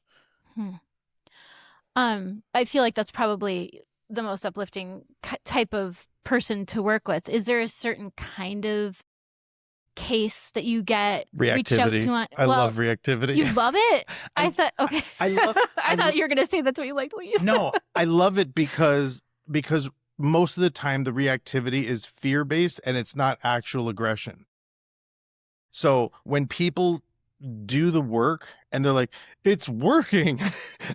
I feel like that's probably the most uplifting type of person to work with. Is there a certain kind of case that you get reached out Reactivity. to on? I love reactivity. You love it? I I- thought, okay. I love- I thought you were going to say that's what you liked least. No, I love it because most of the time the reactivity is fear-based and it's not actual aggression. So when people do the work and they're like, it's working.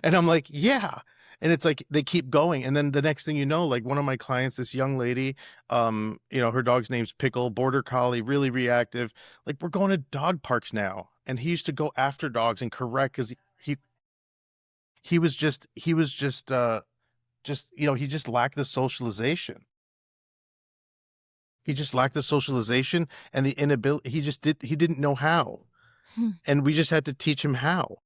And I'm like, yeah. And it's like they keep going. And then the next thing you know, like one of my clients, this young lady, her dog's name's Pickle, border collie, really reactive. Like we're going to dog parks now. And he used to go after dogs and correct because he just lacked the socialization. He just lacked the socialization and the inability. He didn't know how. And we just had to teach him how.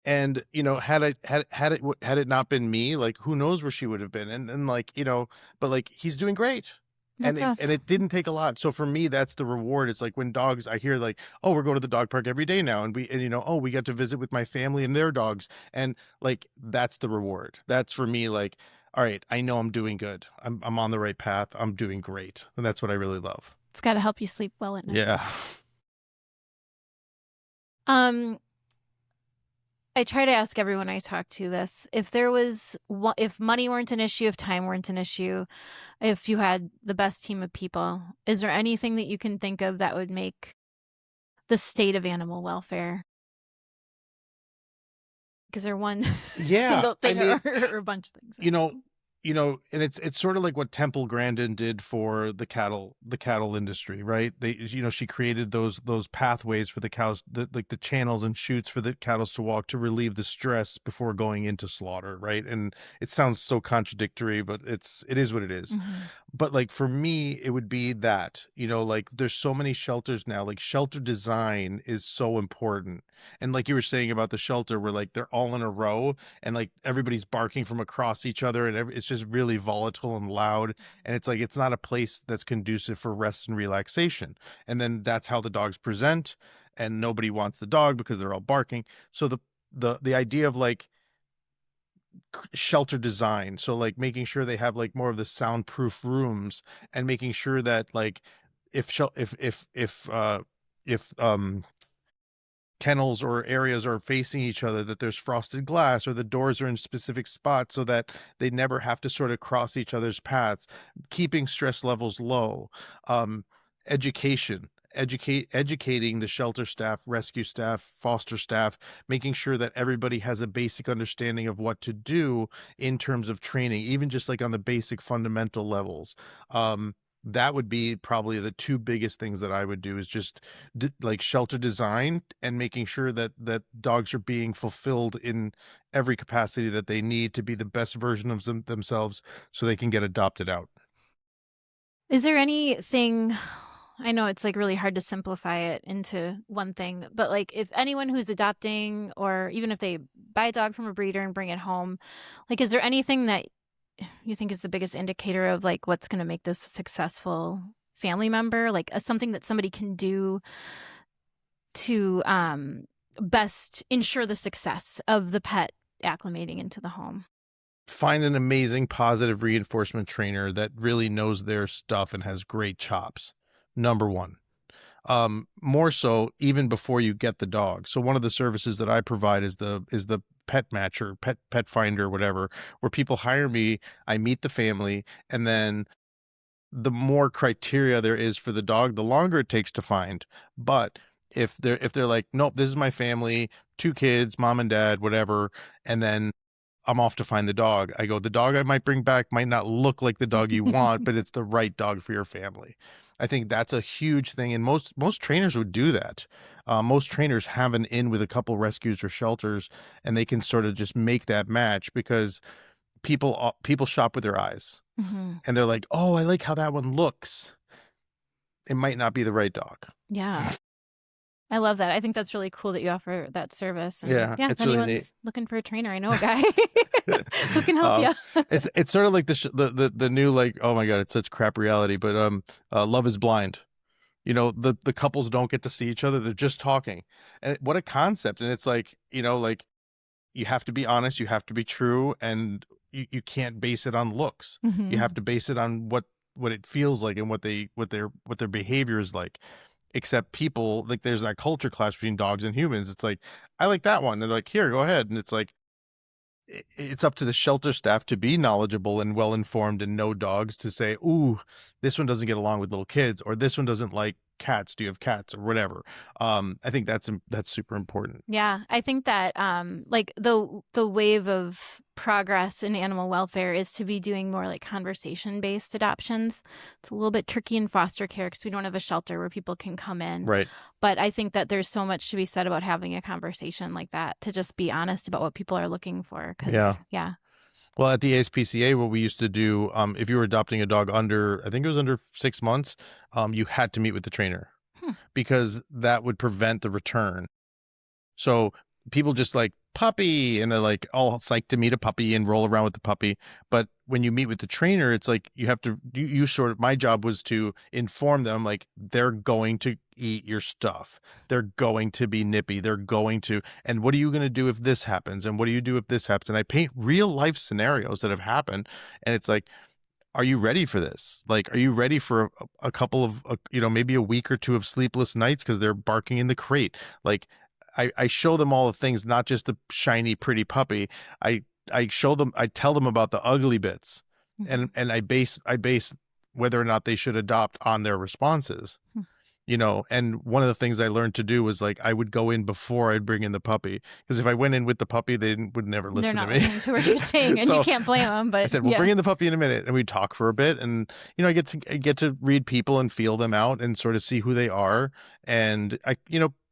And, had it not been me, like, who knows where she would have been. And like, but like, he's doing great. That's awesome. And it didn't take a lot. So for me, that's the reward. It's like when dogs, I hear like, oh, we're going to the dog park every day now. And we got to visit with my family and their dogs. And like, that's the reward. That's for me, like, all right, I know I'm doing good. I'm on the right path. I'm doing great. And that's what I really love. It's got to help you sleep well at night. Yeah. I try to ask everyone I talk to this. If money weren't an issue, if time weren't an issue, if you had the best team of people, is there anything that you can think of that would make the state of animal welfare? Is there one single thing or a bunch of things? And it's sort of like what Temple Grandin did for the cattle industry, right? She created those pathways for the cows, the channels and chutes for the cattle to walk to relieve the stress before going into slaughter, right? And it sounds so contradictory, but it is what it is. Mm-hmm. But like for me, it would be that, like there's so many shelters now, like shelter design is so important. And like you were saying about the shelter where like they're all in a row and like everybody's barking from across each other and it's just really volatile and loud. And it's like, it's not a place that's conducive for rest and relaxation. And then that's how the dogs present and nobody wants the dog because they're all barking. So the idea of like shelter design, so like making sure they have like more of the soundproof rooms and making sure that like if kennels or areas are facing each other, that there's frosted glass or the doors are in specific spots so that they never have to sort of cross each other's paths, keeping stress levels low. Educating the shelter staff, rescue staff, foster staff, making sure that everybody has a basic understanding of what to do in terms of training, even just like on the basic fundamental levels. That would be probably the two biggest things that I would do is just like shelter design and making sure that dogs are being fulfilled in every capacity that they need to be the best version of themselves so they can get adopted out. Is there anything, I know it's like really hard to simplify it into one thing, but like if anyone who's adopting or even if they buy a dog from a breeder and bring it home, like is there anything that you think is the biggest indicator of like what's going to make this a successful family member, like something that somebody can do to best ensure the success of the pet acclimating into the home? Find an amazing positive reinforcement trainer that really knows their stuff and has great chops. Number one. More so even before you get the dog. So one of the services that I provide is the pet matcher, pet finder, whatever, where people hire me, I meet the family, and then the more criteria there is for the dog, the longer it takes to find. But if they're like, nope, this is my family, 2 kids, mom and dad, whatever, and then I'm off to find the dog. I go, the dog I might bring back might not look like the dog you want, but it's the right dog for your family. I think that's a huge thing. And most trainers would do that. Most trainers have an in with a couple rescues or shelters, and they can sort of just make that match because people shop with their eyes. Mm-hmm. And they're like, oh, I like how that one looks. It might not be the right dog. Yeah. I love that. I think that's really cool that you offer that service. And yeah, if it's anyone's really neat. Looking for a trainer, I know a guy who can help you. It's sort of like the new, like, oh my God, it's such crap reality, but Love is Blind. The couples don't get to see each other. They're just talking. And what a concept. And it's like, like you have to be honest, you have to be true, and you can't base it on looks. Mm-hmm. You have to base it on what what it feels like and what their behavior is like. Except people, like, there's that culture clash between dogs and humans. It's like, I like that one. They're like, here, go ahead. And it's like, it's up to the shelter staff to be knowledgeable and well informed and know dogs, to say, ooh, this one doesn't get along with little kids, or this one doesn't like cats. Do you have cats, or whatever? I think that's super important. Yeah, I think that like the wave of progress in animal welfare is to be doing more like conversation-based adoptions. It's a little bit tricky in foster care because we don't have a shelter where people can come in. Right. But I think that there's so much to be said about having a conversation like that, to just be honest about what people are looking for. 'Cause, yeah. Well, at the ASPCA, what we used to do, if you were adopting a dog under, I think it was under 6 months, you had to meet with the trainer because that would prevent the return. So people just like, puppy, and they're like all psyched to meet a puppy and roll around with the puppy. But when you meet with the trainer, it's like you have to, you sort of, my job was to inform them, like, they're going to eat your stuff. They're going to be nippy. They're going to, and what are you going to do if this happens? And what do you do if this happens? And I paint real life scenarios that have happened. And it's like, are you ready for this? Like, are you ready for a couple of, maybe a week or two of sleepless nights because they're barking in the crate? Like, I show them all the things, not just the shiny, pretty puppy. I show them, I tell them about the ugly bits, and I base whether or not they should adopt on their responses. And one of the things I learned to do was, like, I would go in before I'd bring in the puppy, because if I went in with the puppy, they would never listen to me. They're not listening to what you're saying, and So, you can't blame them. But I said, "We'll bring in the puppy in a minute," and we talk for a bit, and I get to read people and feel them out and sort of see who they are, and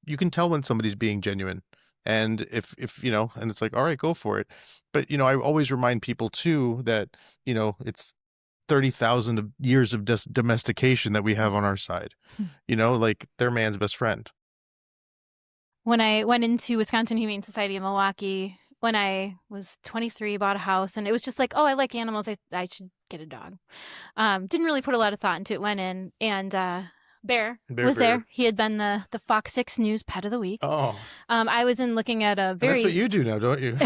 you can tell when somebody's being genuine, and if and it's like, all right, go for it. But I always remind people too that it's 30,000 years of domestication that we have on our side. Like, they're man's best friend. When I went into Wisconsin Humane Society in Milwaukee when I was 23, bought a house, and it was just like, oh, I like animals, I should get a dog. Didn't really put a lot of thought into it. Went in, and Bear was there. He had been the Fox 6 News Pet of the Week. Oh. I was in looking at a very... That's what you do now, don't you?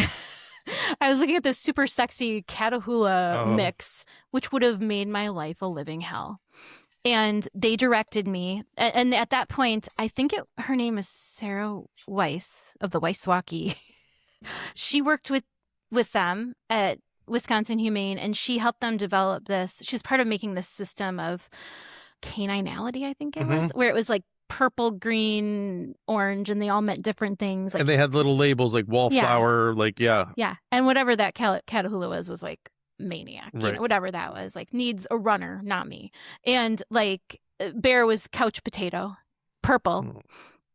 I was looking at this super sexy Catahoula mix, which would have made my life a living hell. And they directed me. And at that point, I think her name is Sarah Weiss of the Weisswaki. She worked with them at Wisconsin Humane, and she helped them develop this. She was part of making this system of caninality, I think it was, where it was like purple, green, orange, and they all meant different things. Like, and they had little labels like wallflower, yeah. And whatever that Catahoula was like maniac, right. Whatever that was, like, needs a runner, not me. And like Bear was couch potato, purple,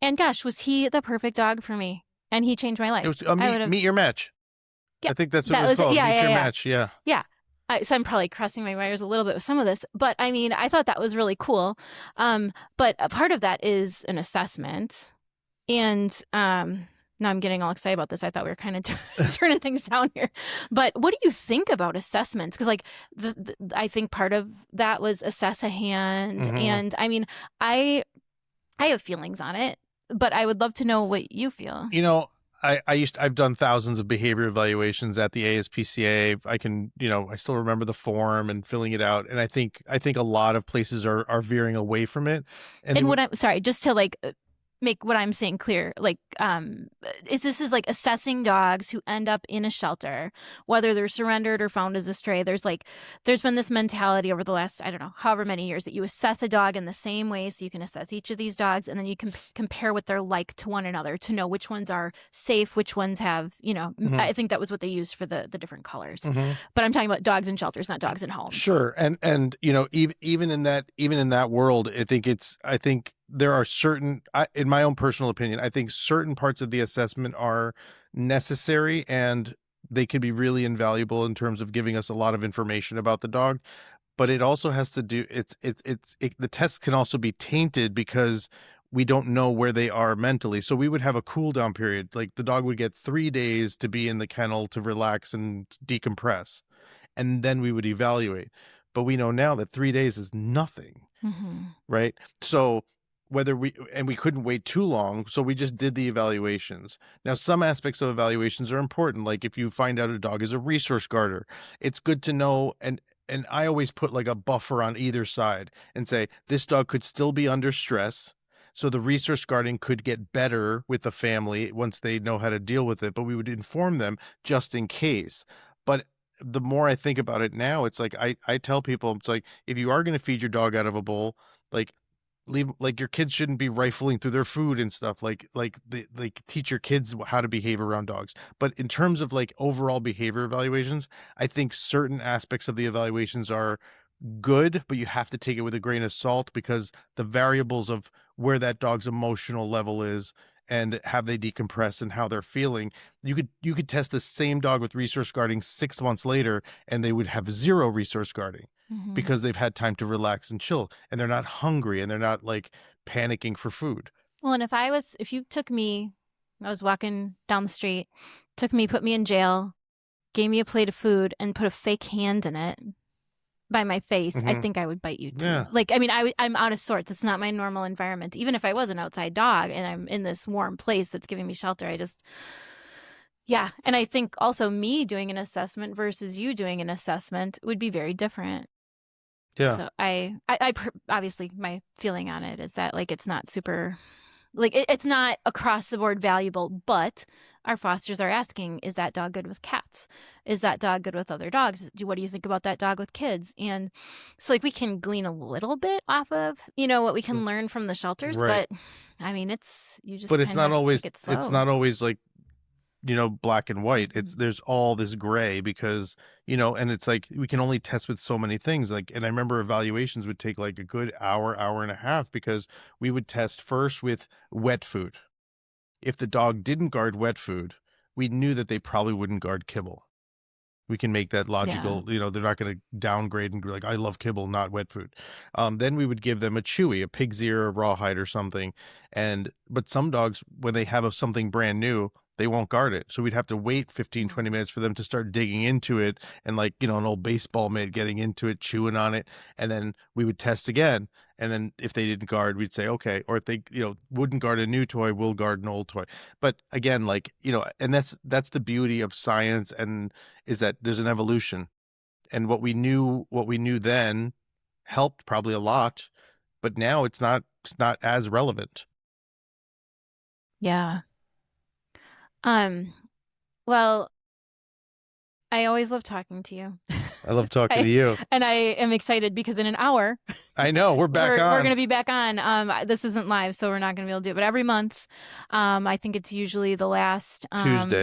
and gosh, was he the perfect dog for me? And he changed my life. It was meet your match. Yeah, I think that's what it was called. Meet your match. Yeah. So I'm probably crossing my wires a little bit with some of this, but I mean, I thought that was really cool. But a part of that is an assessment. And now I'm getting all excited about this. I thought we were kind of turning things down here. But what do you think about assessments? Because like I think part of that was assess a hand. And I mean, I have feelings on it, but I would love to know what you feel. I've done thousands of behavior evaluations at the ASPCA. I can, I still remember the form and filling it out. And I think a lot of places are veering away from it. And what I'm sorry, just to like make what I'm saying clear, like, this is like assessing dogs who end up in a shelter, whether they're surrendered or found as a stray. There's been this mentality over the last, I don't know, however many years, that you assess a dog in the same way, so you can assess each of these dogs, and then you can compare what they're like to one another to know which ones are safe, which ones have, I think that was what they used for the different colors. But I'm talking about dogs in shelters, not dogs in homes. Sure. And even in that world, I think there are certain, in my own personal opinion, I think certain parts of the assessment are necessary, and they can be really invaluable in terms of giving us a lot of information about the dog. But it also has to do, the test can also be tainted because we don't know where they are mentally. So we would have a cool down period. Like, the dog would get 3 days to be in the kennel to relax and decompress, and then we would evaluate. But we know now that 3 days is nothing, right? So we couldn't wait too long, so we just did the evaluations. Now, some aspects of evaluations are important, like if you find out a dog is a resource guarder, it's good to know, and and I always put like a buffer on either side and say this dog could still be under stress. So the resource guarding could get better with the family once they know how to deal with it, but we would inform them just in case. But the more I think about it now, it's like I tell people, it's like, if you are going to feed your dog out of a bowl, like leave, like your kids shouldn't be rifling through their food and stuff. Like teach your kids how to behave around dogs. But in terms of like overall behavior evaluations, I think certain aspects of the evaluations are good, but you have to take it with a grain of salt, because the variables of where that dog's emotional level is and have they decompressed and how they're feeling. You could test the same dog with resource guarding 6 months later and they would have zero resource guarding because they've had time to relax and chill, and they're not hungry and they're not like panicking for food. Well, and if you took me, I was walking down the street, took me, put me in jail, gave me a plate of food and put a fake hand in it by my face, I think I would bite you too. Yeah. Like, I mean, I'm out of sorts. It's not my normal environment. Even if I was an outside dog and I'm in this warm place that's giving me shelter, yeah. And I think also me doing an assessment versus you doing an assessment would be very different. Yeah. So I obviously my feeling on it is that like it's not super, like it's not across the board valuable, but our fosters are asking, is that dog good with cats? Is that dog good with other dogs? What do you think about that dog with kids? And so like we can glean a little bit off of, what we can learn from the shelters, Right. but I mean, you just But it's kinda not have to always, take it slow. it's not always like, black and white. There's all this gray because, and it's like, we can only test with so many things. Like, and I remember evaluations would take like a good hour and a half, because we would test first with wet food. If the dog didn't guard wet food, we knew that they probably wouldn't guard kibble. We can make that logical, they're not going to downgrade and be like, I love kibble, not wet food. Then we would give them a chewy, a pig's ear, a rawhide or something. But some dogs, when they have something brand new, they won't guard it. So we'd have to wait 15, 20 minutes for them to start digging into it, and like, an old baseball mitt, getting into it, chewing on it. And then we would test again. And then if they didn't guard, we'd say, okay. Or if they, wouldn't guard a new toy, we'll guard an old toy. But again, like, and that's the beauty of science, and is that there's an evolution. And what we knew then helped probably a lot, but now it's not as relevant. Yeah. Well, I always love talking to you. I love talking to you. And I am excited because in an hour, I know, we're back on. We're going to be back on. This isn't live, so we're not going to be able to do it. But every month, I think it's usually the last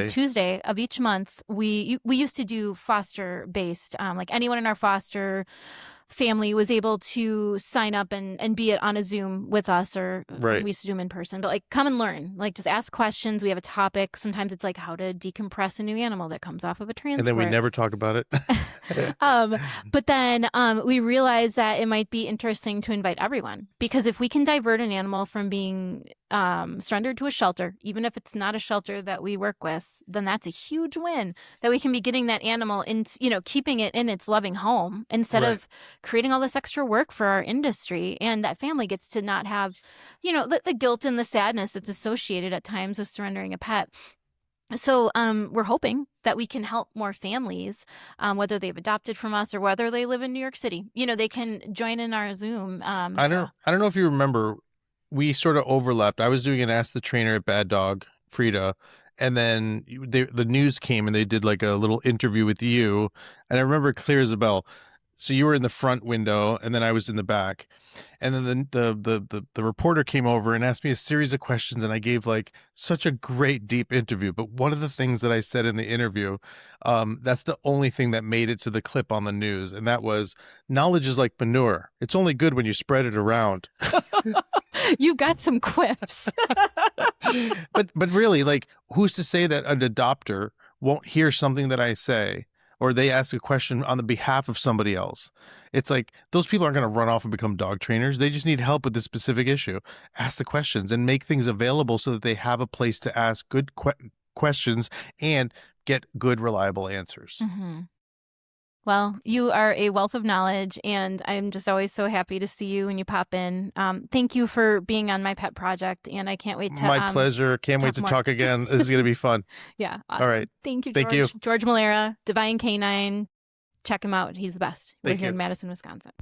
Tuesday of each month. We used to do foster-based, like anyone in our foster family was able to sign up and be it on a Zoom with us, or Right. we used to do them in person, but like come and learn, like just ask questions. We have a topic. Sometimes it's like how to decompress a new animal that comes off of a transport. And then we never talk about it. But then we realized that it might be interesting to invite everyone, because if we can divert an animal from being surrendered to a shelter, even if it's not a shelter that we work with, then that's a huge win, that we can be getting that animal into, keeping it in its loving home instead Right. of creating all this extra work for our industry. And that family gets to not have, the guilt and the sadness that's associated at times with surrendering a pet. So we're hoping that we can help more families, whether they've adopted from us or whether they live in New York City. They can join in our Zoom. I don't know if you remember, we sort of overlapped. I was doing an Ask the Trainer at Bad Dog, Frida, and then the news came and they did like a little interview with you. And I remember clear as a bell. So you were in the front window and then I was in the back. And then the reporter came over and asked me a series of questions, and I gave like such a great deep interview. But one of the things that I said in the interview, that's the only thing that made it to the clip on the news. And that was, knowledge is like manure. It's only good when you spread it around. You got some quips. But really, like, who's to say that an adopter won't hear something that I say, or they ask a question on the behalf of somebody else? It's like, those people aren't going to run off and become dog trainers. They just need help with this specific issue. Ask the questions and make things available so that they have a place to ask good questions and get good, reliable answers. Mm-hmm. Well, you are a wealth of knowledge, and I'm just always so happy to see you when you pop in. Thank you for being on my pet project, and I can't wait to... My pleasure. Can't wait to talk again. This is going to be fun. Yeah. All right. Thank you, George. Thank you. Jorge Melara, Divine Canine. check him out. He's the best. We're Thank here you. in Madison, Wisconsin.